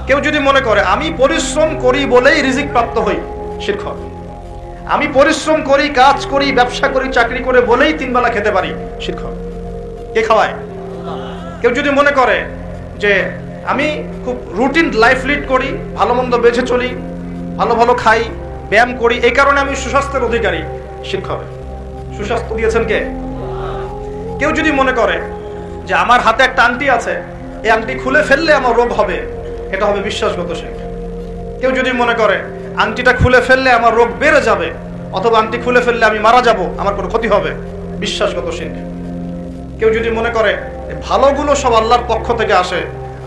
কেউ যদি মনে করে আমি পরিশ্রম করি বলেই রিজিক প্রাপ্ত হই, শিরক হবে। আমি পরিশ্রম করি, কাজ করি, ব্যবসা করি, চাকরি করে বলেই 3 বেলা খেতে পারি, শিরক হবে। কে খাওয়ায়? কেউ যদি মনে করে যে আমি খুব রুটিন লাইফ লিড করি, ভালো মন্দ বেঁচে চলি, ভালো ভালো খাই, ব্যায়াম করি, এই কারণে আমি সুস্বাস্থ্যের অধিকারী, শিরক হবে। সুস্বাস্থ্য দিয়েছেন কে? কেউ যদি মনে করে যে আমার হাতে একটা আংটি আছে, এই আংটি খুলে ফেললে আমার রোগ হবে, এটা হবে বিশ্বাসগত শিরক। কেউ যদি মনে করে আংটিটা খুলে ফেললে আমার রোগ বেড়ে যাবে, অথবা আংটি খুলে ফেললে আমি মারা যাব, আমার কোনো ক্ষতি হবে, বিশ্বাসগত শিরক। কেউ যদি মনে করে ভালোগুলো সব আল্লাহর পক্ষ থেকে আসে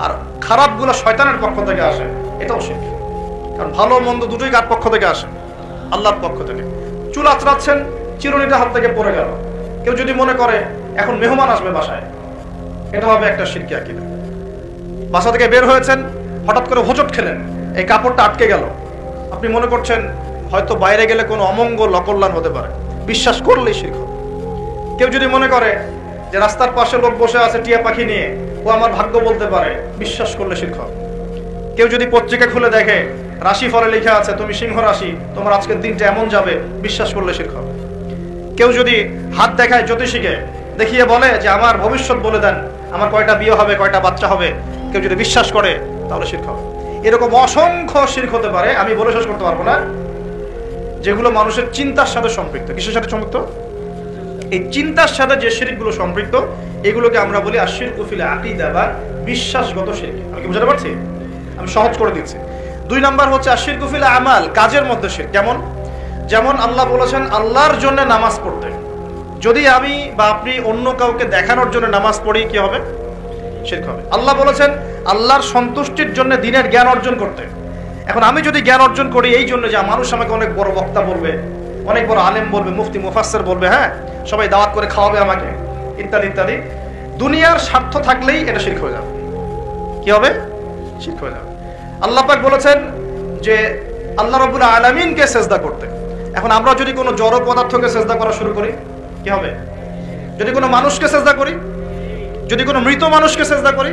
আর খারাপগুলো শয়তানের পক্ষ থেকে আসে, এটাও শিরক। কারণ ভালো মন্দ দুটোই কার পক্ষ থেকে আসে? আল্লাহর পক্ষ থেকে। চুল আঁচড়াচ্ছেন, চিরুনিটা হাত থেকে পড়ে গেল। কেউ যদি মনে করে এখন মেহমান আসবে বাসায়, এটা হবে একটা শিরকি আকীদা। বাসা থেকে বের হয়েছেন, হঠাৎ করে হোঁচট খেলেন, এই কাপড়টা আটকে গেল, আপনি মনে করছেন হয়তো বাইরে গেলে কোনো অমঙ্গল অকল্যাণ হতে পারে, বিশ্বাস করলেই শিরক হবে। কেউ যদি মনে করে যে রাস্তার পাশে লোক বসে আছে টিয়া পাখি নিয়ে, ও আমার ভাগ্য বলতে পারে, বিশ্বাস করলে শিরক হবে। কেউ যদি পত্রিকা খুলে দেখে রাশি ফলে লেখা আছে তুমি সিংহ রাশি, তোমার আজকের দিনটা এমন যাবে, বিশ্বাস করলে শিরক হবে। কেউ যদি হাত দেখায় জ্যোতিষীকে, দেখিয়ে বলে যে আমার ভবিষ্যৎ বলে দেন, আমার কয়টা বিয়ে হবে, কয়টা বাচ্চা হবে, কেউ যদি বিশ্বাস করে, তাহলে শিরক হবে। এরকম অসংখ্য শিরক হতে পারে, আমি বলে শেষ করতে পারবো না, যেগুলো মানুষের চিন্তার সাথে সম্পৃক্ত। কিসের সাথে সম্পৃক্ত? এই চিন্তার সাথে যে শিরকগুলো সম্পৃক্ত, এগুলোকে আমরা বলি আশিরকু ফিল আকীদা বা বিশ্বাসগত শিরক। আমি কি বুঝাতে পারছি? আমি সহজ করে দিচ্ছি। 2 নাম্বার হচ্ছে আশিরকু ফিল আমাল, কাজের মধ্যে শিরক। কেমন? যেমন আল্লাহ বলেছেন আল্লাহর জন্য নামাজ পড়তে, যদি আমি বা আপনি অন্য কাউকে দেখানোর জন্য নামাজ পড়ি, কি হবে? শিরক হবে। আল্লাহ বলেছেন আল্লাহর সন্তুষ্টির জন্য দ্বীনের জ্ঞান অর্জন করতে, এখন আমি যদি জ্ঞান অর্জন করি এই জন্য যে মানুষ আমাকে অনেক বড় বক্তা বলবে, অনেক বড় আলেম বলবে, মুফতি মুফাসসির বলবে, হ্যাঁ সবাই দাওয়াত করে খাওয়াবে আমাকে, ইত্যাদি ইত্যাদি, দুনিয়ার স্বার্থ থাকলেই এটা শিরক হয়ে যাবে। কি হবে? শিরক হয়ে যাবে। আল্লাহ পাক বলেছেন যে আল্লাহ রাব্বুল আলামিনকে সেজদা করতে, এখন আমরা যদি কোনো জড় পদার্থকে সেজদা করা শুরু করি, কি হবে? যদি কোনো মানুষকে সেজদা করি, যদি কোনো মৃত মানুষকে সেজদা করি,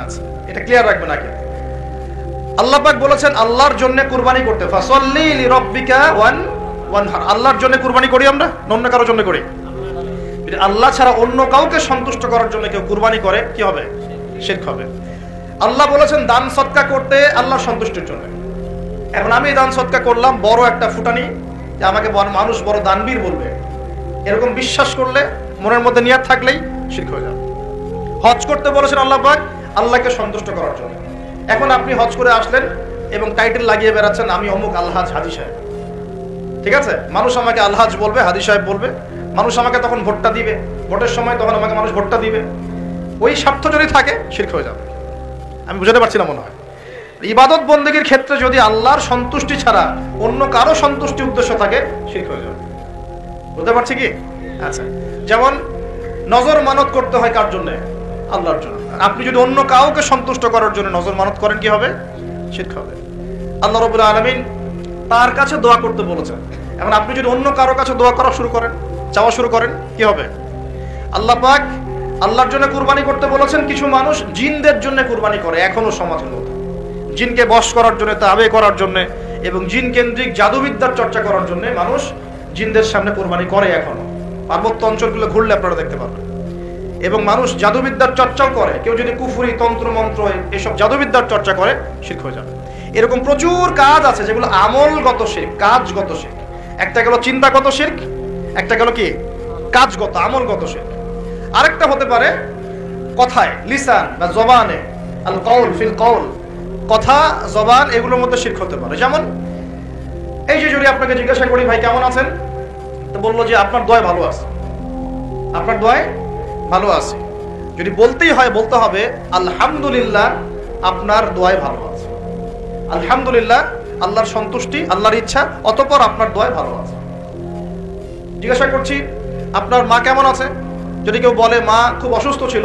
আচ্ছা এটা ক্লিয়ার রাখবেন আগে। আল্লাহ পাক বলেছেন আল্লাহর জন্য কুরবানি করতে, ফাসাল্লি লিরাব্বিকা ওয়ানহার, আল্লাহর জন্য কুরবানি করি আমরা, অন্য কারোর জন্য করি? যদি আল্লাহ ছাড়া অন্য কাউকে সন্তুষ্ট করার জন্য কেউ কুরবানি করে, কি হবে? শিরক হবে। আল্লাহ বলেছেন দান সদকা করতে আল্লাহর সন্তুষ্টির জন্য, এখন আমি দান সদকা করলাম, বড় একটা ফুটানি যে আমাকে মানুষ বড় দানবীর বলবে, এরকম বিশ্বাস করলে, মনের মধ্যে নিয়ত থাকলেই শিরক হয়ে যাবে। হজ করতে বলেছেন আল্লাহ পাক আল্লাহকে সন্তুষ্ট করার জন্য, এখন আপনি হজ করে আসলেন এবং টাইটেল লাগিয়ে বেড়াচ্ছেন আমি অমুক আলহাজ হাজি সাহেব, ঠিক আছে? মানুষ আমাকে আলহাজ বলবে, হাজি সাহেব বলবে, মানুষ আমাকে তখন ভোটটা দিবে, ভোটের সময় তখন আমাকে মানুষ ভোটটা দিবে, ওই স্বার্থ যদি থাকে শিরক হয়ে যাবে। আমি বুঝাতে পারছি না মনে হয়। ইবাদত বন্দেগীর ক্ষেত্রে যদি আল্লাহর সন্তুষ্টি ছাড়া অন্য কারো সন্তুষ্টি উদ্দেশ্য থাকে, শিরক হয়ে যাবে। বুঝতে পারছি কি? আচ্ছা, যেমন নজর মানত করতে হয় কার জন্য? আল্লাহর জন্য। আপনি যদি অন্য কাউকে সন্তুষ্ট করার জন্য নজর মানত করেন, কি হবে? শিরক হবে। আল্লাহ রাব্বুল আলামিন তার কাছে দোয়া করতে বলেছেন, এখন আপনি যদি অন্য কারো কাছে দোয়া করা শুরু করেন, চাওয়া শুরু করেন, কি হবে? আল্লাহ পাক আল্লাহর জন্য কুরবানি করতে বলেছেন, কিছু মানুষ জিনদের জন্য কুরবানি করে এখনো সমাজের মধ্যে, জিনকে বশ করার জন্য, তাবে করার জন্য এবং জিন কেন্দ্রিক জাদুবিদ্যার চর্চা করার জন্য মানুষ জিনদের সামনে কুরবানি করে এখনো। পার্বত্য অঞ্চলগুলো ঘুরলে আপনারা দেখতে পারবেন। এবং মানুষ জাদুবিদ্যার চর্চাও করে, কেউ যদি কুফরি তন্ত্র মন্ত্র এসব জাদুবিদ্যার চর্চা করে, শিরক হয়ে যাবে। এরকম প্রচুর কাজ আছে যেগুলো আমলগত শিরক, কাজগত শিরক। একটা গেল চিন্তাগত শিরক, একটা গেল কি কাজগত আমলগত শিরক। আরেকটা হতে পারে কথায়, লিসান বা জবানে, আল কওল ফিল কওল, কথা জবান এগুলোর মধ্যে শিরক হতে পারে। যেমন এই যে যদি আপনাকে জিজ্ঞাসা করি ভাই কেমন আছেন, তো বললো যে আপনার দোয়ায় ভালো আছে, আপনার দোয়ায় ভালো আছে। যদি বলতেই হয় বলতে হবে আলহামদুলিল্লাহ আপনার দোয়ায় ভালো আছে, আলহামদুলিল্লাহ আল্লাহর সন্তুষ্টি, আল্লাহর ইচ্ছা, অতঃপর আপনার দোয়ায় ভালো আছে। জিজ্ঞাসা করছি আপনার মা কেমন আছে, যদি কেউ বলে মা খুব অসুস্থ ছিল,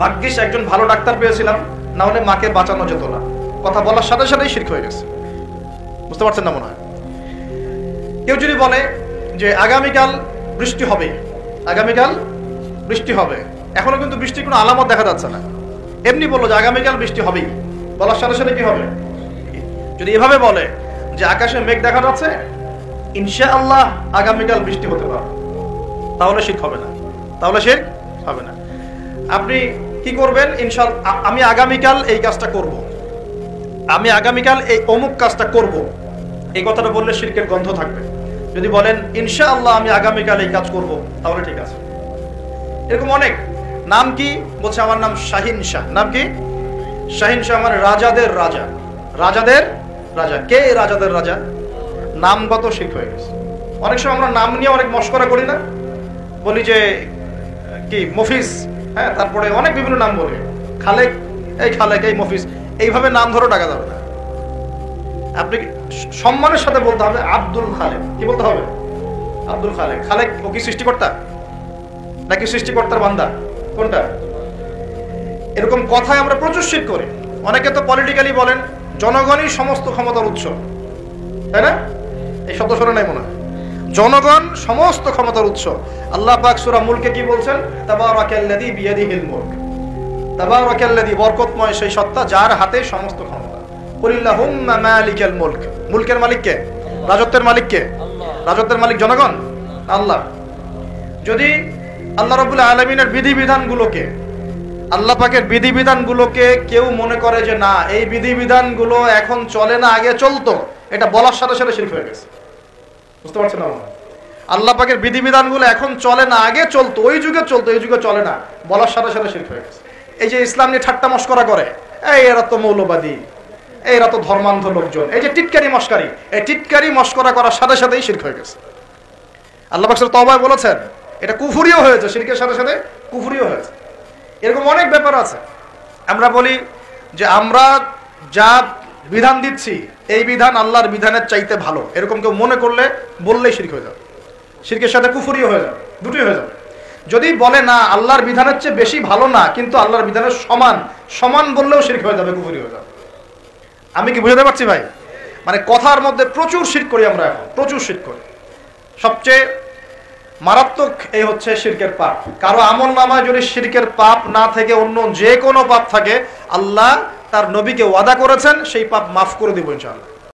ভাগ্যিস একজন ভালো ডাক্তার পেয়েছিলাম, না হলে মাকে বাঁচানো যেত না, কথা বলার সাথে সাথেই শিরক হয়ে গেছে। বুঝতে পারছেন না মনে হয়? কেউ যদি বলে যে আগামীকাল বৃষ্টি হবে, আগামীকাল বৃষ্টি হবে, এখনো কিন্তু বৃষ্টির কোনো আলামত দেখা যাচ্ছে না, এমনি বললো যে আগামীকাল বৃষ্টি হবেই, বলার সাথে সাথে কি হবে? যদি এভাবে বলে যে আকাশে মেঘ দেখা যাচ্ছে, ইনশাআল্লাহ আগামীকাল বৃষ্টি হতে পারে, তাহলে শিরক হবে না, তাহলে শিরক হবে না। আপনি কি করবেন? ইনশাআল্লাহ আমি আগামীকাল এই কাজটা করব, আমি আগামীকাল এই অমুক কাজটা করব, এই কথাটা বললে শিরকের গন্ধ থাকবে। যদি বলেন ইনশাআল্লাহ আমি আগামীকাল এই কাজ করব, তাহলে ঠিক আছে। এরকম অনেক। নাম কি? বলছে আমার নাম শাহিন শাহ। নাম কি? শাহিন শাহ মানে রাজাদের রাজা, রাজাদের রাজা। কে রাজাদের রাজা? নামগত শিরক হয়ে গেছে। অনেক সময় আমরা নাম নিয়ে অনেক মশকরা করি না, বলি যে কি মফিজ, হ্যাঁ, তারপরে অনেক বিভিন্ন নাম বলি, খালেক, এই খালেক, এই মফিজ, এইভাবে নাম ধরে ডাকা যাবে না। আপনি সম্মানের সাথে বলতে হবে আব্দুল খালেক। কি বলতে হবে? আব্দুল খালেক। খালেক ও কি সৃষ্টিকর্তা নাকি সৃষ্টিকর্তার বান্দা? কোনটা? এরকম কথায় আমরা প্রচুর শিরক করি। অনেকে তো পলিটিক্যালি বলেন জনগণই সমস্ত ক্ষমতার উৎস, তাই না? এই শব্দ শোনা নাই মনে হয়? জনগণ সমস্ত ক্ষমতার উৎস। আল্লাহ পাক সূরা মুলকে কি বলছেন? তাবারাকাল্লাযী বিয়াদিহিল মুলক। তাবারাকাল্লাযী, বরকতময় সেই সত্তা যার হাতে সমস্ত ক্ষমতা। কুলিল্লাহুম্মা মালিকাল মুলক। মুলকের মালিক কে? রাজত্বের মালিক কে? রাজত্বের মালিক জনগণ, আল্লাহ। যদি আল্লাহ রাব্বুল আলামিনের বিধিবিধানগুলোকে, আল্লাহ পাকের বিধিবিধানগুলোকে কেউ মনে করে যে না এই বিধিবিধানগুলো এখন চলে না, আগে চলতো, এটা বলার সাথে সাথে শিরক হয়ে গেছে। বুঝতে পারছেন না? আল্লাহ পাকের বিধিবিধানগুলো এখন চলে না, আগে চলতো, ওই যুগে চলতো, এই যুগে চলে না, বলার সাথে সাথে শিরক হয়ে গেছে। এই যে ইসলাম নিয়ে ঠাট্টা মশকরা করে, এই এরা তো মৌলবাদী, এরা তো ধর্মান্ধ লোকজন, এই যে টিটকারি মশকারি, এই টিটকারি মশকরা করার সাথে সাথেই শিরক হয়ে গেছে। আল্লাহ পাক সূরা তওবায় বলেছেন এটা কুফরিও হয়েছে, শিরকের সাথে সাথে কুফরিও হয়েছে। এরকম অনেক ব্যাপার আছে। আমরা বলি যে আমরা যা বিধান দিচ্ছি এই বিধান আল্লাহর বিধানের চাইতে ভালো, এরকম কেউ মনে করলে বললেই শিরক হয়ে যাবে, শিরকের সাথে কুফরিও হয়ে যাবে, দুটোই হয়ে যাবে। যদি বলে না আল্লাহর বিধানের চেয়ে বেশি ভালো না, কিন্তু আল্লাহর বিধানের সমান, সমান বললেও শিরক হয়ে যাবে, কুফরি হয়ে যাবে। আমি কি বুঝাতে পারছি ভাই? মানে কথার মধ্যে প্রচুর শিরক করি আমরা, এখন প্রচুর শিরক করি। সবচেয়ে মারাত্মক এই হচ্ছে শিরকের পাপ। কারো আমল নামায় যদি শিরকের পাপ না থেকে অন্য যে কোনো পাপ থাকে, আল্লাহ তার নবীকে ওয়াদা করেছেন সেই পাপ মাফ করে দিব ইনশাআল্লাহ।